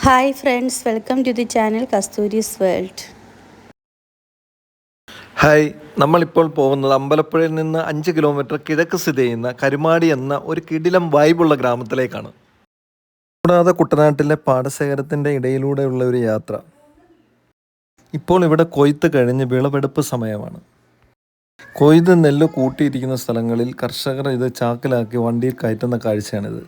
Hi friends, welcome to the channel Kasturi's world. Hi, നമ്മളിപ്പോൾ പോകുന്നത് അമ്പലപ്പുഴയിൽ നിന്ന് 5 കിലോമീറ്റർ കിഴക്ക് സ്ഥിതി ചെയ്യുന്ന കരുമാടി എന്ന ഒരു കിടിലം വൈബുള്ള ഗ്രാമത്തിലേക്കാണ്. കൂടാതെ കുട്ടനാട്ടിലെ പാടശേഖരത്തിൻ്റെ ഇടയിലൂടെയുള്ള ഒരു യാത്ര. ഇപ്പോൾ ഇവിടെ കൊയ്ത്ത് കഴിഞ്ഞ് വിളവെടുപ്പ് സമയമാണ്. കൊയ്ത് നെല്ല് കൂട്ടിയിരിക്കുന്ന സ്ഥലങ്ങളിൽ കർഷകർ ഇത് ചാക്കിലാക്കി വണ്ടിയിൽ കയറ്റുന്ന കാഴ്ചയാണിത്.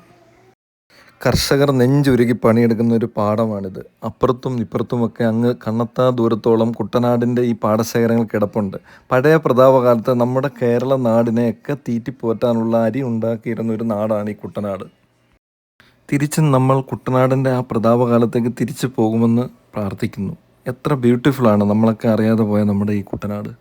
കർഷകർ നെഞ്ചുരുകി പണിയെടുക്കുന്ന ഒരു പാടമാണിത്. അപ്പുറത്തും ഇപ്പുറത്തുമൊക്കെ അങ്ങ് കണ്ണെത്താ ദൂരത്തോളം കുട്ടനാടിൻ്റെ ഈ പാടശേഖരങ്ങൾ കിടപ്പുണ്ട്. പഴയ പ്രതാപകാലത്ത് നമ്മുടെ കേരള നാടിനെയൊക്കെ തീറ്റിപ്പോറ്റാനുള്ള അരി ഉണ്ടാക്കിയിരുന്ന ഒരു നാടാണ് ഈ കുട്ടനാട്. തിരിച്ചും നമ്മൾ കുട്ടനാടിൻ്റെ ആ പ്രതാപകാലത്തേക്ക് തിരിച്ചു പോകുമെന്ന് പ്രാർത്ഥിക്കുന്നു. എത്ര ബ്യൂട്ടിഫുള്ളാണ് നമ്മളൊക്കെ അറിയാതെ പോയ നമ്മുടെ ഈ കുട്ടനാട്.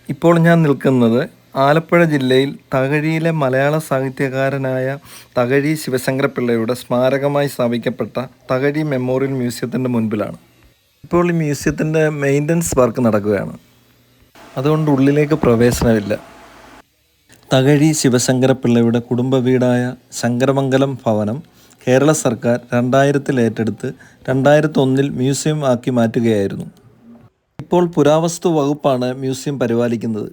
ഇപ്പോൾ ഞാൻ നിൽക്കുന്നത് ആലപ്പുഴ ജില്ലയിൽ തകഴിയിലെ മലയാള സാഹിത്യകാരനായ തകഴി ശിവശങ്കരപ്പിള്ളയുടെ സ്മാരകമായി സ്ഥാപിക്കപ്പെട്ട തകഴി മെമ്മോറിയൽ മ്യൂസിയത്തിൻ്റെ മുൻപിലാണ്. ഇപ്പോൾ ഈ മ്യൂസിയത്തിൻ്റെ മെയിൻ്റനൻസ് വർക്ക് നടക്കുകയാണ്, അതുകൊണ്ട് ഉള്ളിലേക്ക് പ്രവേശനമില്ല. തകഴി ശിവശങ്കരപ്പിള്ളയുടെ കുടുംബ വീടായ ശങ്കരമംഗലം ഭവനം കേരള സർക്കാർ 2000 ഏറ്റെടുത്ത് 2001 മ്യൂസിയം ആക്കി മാറ്റുകയായിരുന്നു. ഇപ്പോൾ പുരാവസ്തു വകുപ്പാണ് മ്യൂസിയം പരിപാലിക്കുന്നത്.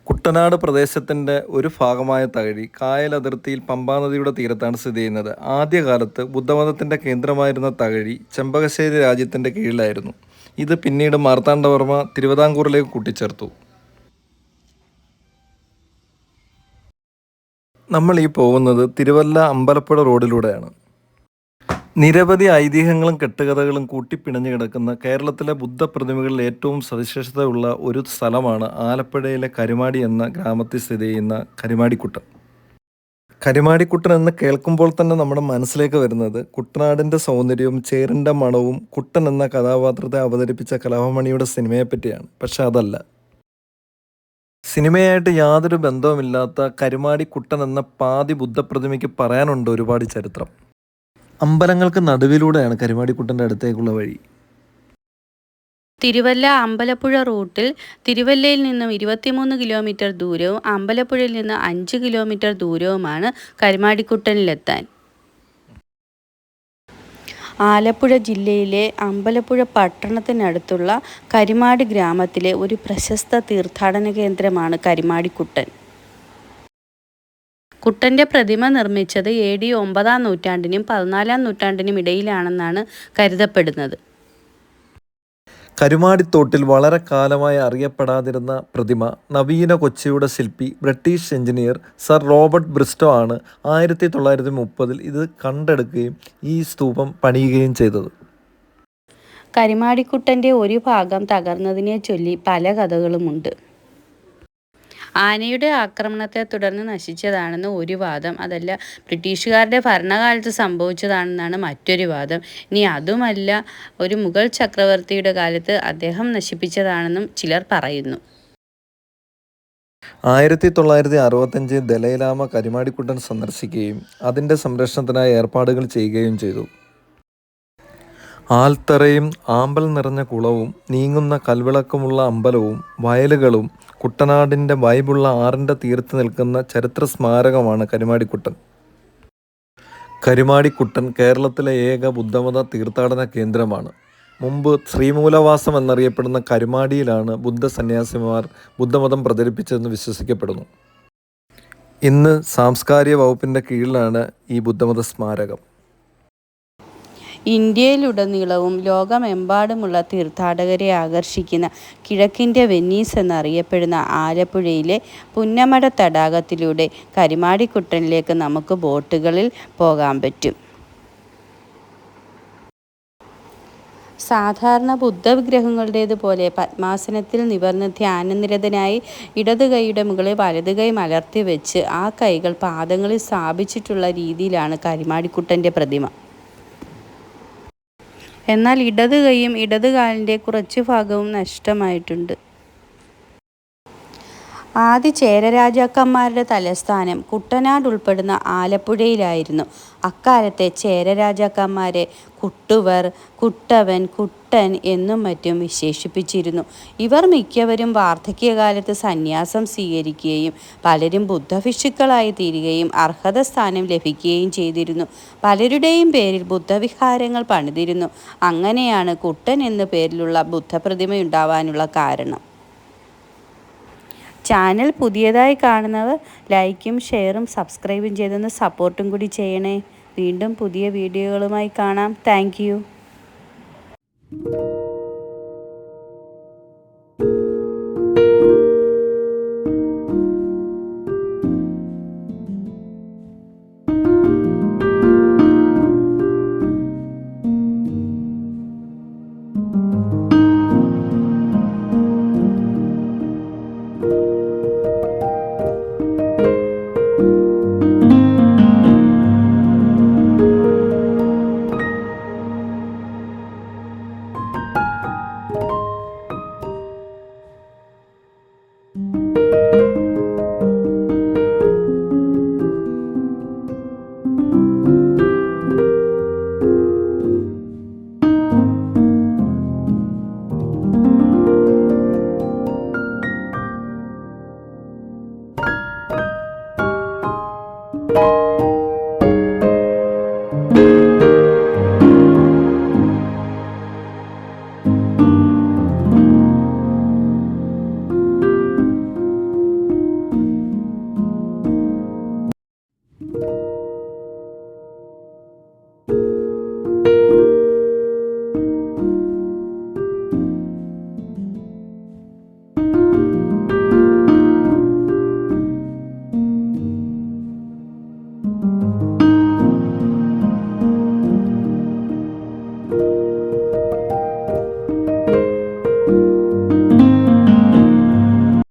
കുട്ടനാട് പ്രദേശത്തിൻ്റെ ഒരു ഭാഗമായ തകഴി കായൽ അതിർത്തിയിൽ പമ്പാനദിയുടെ തീരത്താണ് സ്ഥിതി ചെയ്യുന്നത്. ആദ്യകാലത്ത് ബുദ്ധമതത്തിൻ്റെ കേന്ദ്രമായിരുന്ന തകഴി ചെമ്പകശ്ശേരി രാജ്യത്തിൻ്റെ കീഴിലായിരുന്നു. ഇത് പിന്നീട് മാർത്താണ്ഡവർമ്മ തിരുവിതാംകൂറിലേക്ക് കൂട്ടിച്ചേർത്തു. നമ്മൾ ഈ പോകുന്നത് തിരുവല്ല അമ്പലപ്പുഴ റോഡിലൂടെയാണ്. നിരവധി ഐതിഹ്യങ്ങളും കെട്ടുകഥകളും കൂട്ടിപ്പിണഞ്ഞു കിടക്കുന്ന കേരളത്തിലെ ബുദ്ധപ്രതിമകളിൽ ഏറ്റവും സവിശേഷതയുള്ള ഒരു സ്ഥലമാണ് ആലപ്പുഴയിലെ കരുമാടി എന്ന ഗ്രാമത്തിൽ സ്ഥിതി ചെയ്യുന്ന കരുമാടിക്കുട്ടൻ. കരുമാടിക്കുട്ടൻ എന്ന് കേൾക്കുമ്പോൾ തന്നെ നമ്മുടെ മനസ്സിലേക്ക് വരുന്നത് കുട്ടനാടിൻ്റെ സൗന്ദര്യവും ചേറിൻ്റെ മണവും കുട്ടൻ എന്ന കഥാപാത്രത്തെ അവതരിപ്പിച്ച കലാഭമണിയുടെ സിനിമയെപ്പറ്റിയാണ്. പക്ഷെ അതല്ല. സിനിമയായിട്ട് യാതൊരു ബന്ധവുമില്ലാത്ത കരുമാടിക്കുട്ടൻ എന്ന പാതി ബുദ്ധപ്രതിമയ്ക്ക് പറയാനുണ്ട് ഒരുപാട് ചരിത്രം. അമ്പലങ്ങൾക്ക് നടുവിലൂടെയാണ് കരുമാടിക്കുട്ടൻ്റെ അടുത്തേക്കുള്ള വഴി. തിരുവല്ല അമ്പലപ്പുഴ റൂട്ടിൽ തിരുവല്ലയിൽ നിന്നും 23 കിലോമീറ്റർ ദൂരവും അമ്പലപ്പുഴയിൽ നിന്ന് 5 കിലോമീറ്റർ ദൂരവുമാണ് കരുമാടിക്കുട്ടനിലെത്താൻ. ആലപ്പുഴ ജില്ലയിലെ അമ്പലപ്പുഴ പട്ടണത്തിനടുത്തുള്ള കരുമാടി ഗ്രാമത്തിലെ ഒരു പ്രശസ്ത തീർത്ഥാടന കേന്ദ്രമാണ് കരുമാടിക്കുട്ടൻ. കുട്ടൻ്റെ പ്രതിമ നിർമ്മിച്ചത് AD 9-ാം നൂറ്റാണ്ടിനും 14-ാം നൂറ്റാണ്ടിനും ഇടയിലാണെന്നാണ് കരുതപ്പെടുന്നത്. കരുമാടിത്തോട്ടിൽ വളരെ കാലമായി അറിയപ്പെടാതിരുന്ന പ്രതിമ നവീന കൊച്ചിയുടെ ശില്പി British engineer sir Robert Bristow ആണ് 1930 ഇത് കണ്ടെടുക്കുകയും ഈ സ്തൂപം പണിയുകയും ചെയ്തത്. കരുമാടിക്കുട്ടൻ്റെ ഒരു ഭാഗം തകർന്നതിനെ ചൊല്ലി പല കഥകളുമുണ്ട്. ആനയുടെ ആക്രമണത്തെ തുടർന്ന് നശിച്ചതാണെന്ന് ഒരു വാദം, അതല്ല ബ്രിട്ടീഷുകാരുടെ ഭരണകാലത്ത് സംഭവിച്ചതാണെന്നാണ് മറ്റൊരു വാദം. ഇനി അതുമല്ല, ഒരു മുഗൾ ചക്രവർത്തിയുടെ കാലത്ത് അദ്ദേഹം നശിപ്പിച്ചതാണെന്നും ചിലർ പറയുന്നു. 1965 ദലൈലാമ കരുമാടിക്കുട്ടൻ സന്ദർശിക്കുകയും അതിൻ്റെ സംരക്ഷണത്തിനായി ഏർപ്പാടുകൾ ചെയ്യുകയും ചെയ്തു. ആൽത്തറയും ആമ്പൽ നിറഞ്ഞ കുളവും നീങ്ങുന്ന കൽവിളക്കമുള്ള അമ്പലവും വയലുകളും കുട്ടനാടിൻ്റെ വൈബുള്ള ആറിൻ്റെ തീരത്ത് നിൽക്കുന്ന ചരിത്ര സ്മാരകമാണ് കരുമാടിക്കുട്ടൻ. കരുമാടിക്കുട്ടൻ കേരളത്തിലെ ഏക ബുദ്ധമത തീർത്ഥാടന കേന്ദ്രമാണ്. മുമ്പ് ശ്രീമൂലവാസം എന്നറിയപ്പെടുന്ന കരുമാടിയിലാണ് ബുദ്ധ സന്യാസിമാർ ബുദ്ധമതം പ്രചരിപ്പിച്ചതെന്ന് വിശ്വസിക്കപ്പെടുന്നു. ഇന്ന് സാംസ്കാരിക വകുപ്പിൻ്റെ കീഴിലാണ് ഈ ബുദ്ധമത സ്മാരകം. ഇന്ത്യയിലുടനീളവും ലോകമെമ്പാടുമുള്ള തീർത്ഥാടകരെ ആകർഷിക്കുന്ന കിഴക്കിൻ്റെ വെന്നീസ് എന്നറിയപ്പെടുന്ന ആലപ്പുഴയിലെ പുന്നമട തടാകത്തിലൂടെ കരുമാടിക്കുട്ടനിലേക്ക് നമുക്ക് ബോട്ടുകളിൽ പോകാൻ പറ്റും. സാധാരണ ബുദ്ധവിഗ്രഹങ്ങളുടേതുപോലെ പത്മാസനത്തിൽ നിവർന്ന് ധ്യാനനിരതനായി ഇടത് കൈയുടെ മുകളിൽ വലത് കൈ മലർത്തി വെച്ച് ആ കൈകൾ പാദങ്ങളിൽ സ്ഥാപിച്ചിട്ടുള്ള രീതിയിലാണ് കരുമാടിക്കുട്ടൻ്റെ പ്രതിമ. എന്നാൽ ഇടത് കൈയും ഇടത് കാലിൻ്റെ കുറച്ചു ഭാഗവും നഷ്ടമായിട്ടുണ്ട്. ആദ്യ ചേര രാജാക്കന്മാരുടെ തലസ്ഥാനം കുട്ടനാട് ഉൾപ്പെടുന്ന ആലപ്പുഴയിലായിരുന്നു. അക്കാലത്തെ ചേര രാജാക്കന്മാരെ കുട്ടുവർ, കുട്ടവൻ, കുട്ടൻ എന്നും മറ്റും വിശേഷിപ്പിച്ചിരുന്നു. ഇവർ മിക്കവരും വാർദ്ധക്യകാലത്ത് സന്യാസം സ്വീകരിക്കുകയും പലരും ബുദ്ധഭിക്ഷുക്കളായി തീരുകയും അർഹത സ്ഥാനം ലഭിക്കുകയും ചെയ്തിരുന്നു. പലരുടെയും പേരിൽ ബുദ്ധവിഹാരങ്ങൾ പണിതിരുന്നു. അങ്ങനെയാണ് കുട്ടൻ എന്ന പേരിലുള്ള ബുദ്ധപ്രതിമയുണ്ടാവാനുള്ള കാരണം. ചാനൽ പുതിയതായി കാണുന്നവർ ലൈക്കും ഷെയറും സബ്സ്ക്രൈബും ചെയ്തൊന്ന് സപ്പോർട്ടും കൂടി ചെയ്യണേ. വീണ്ടും പുതിയ വീഡിയോകളുമായി കാണാം. Thank you. you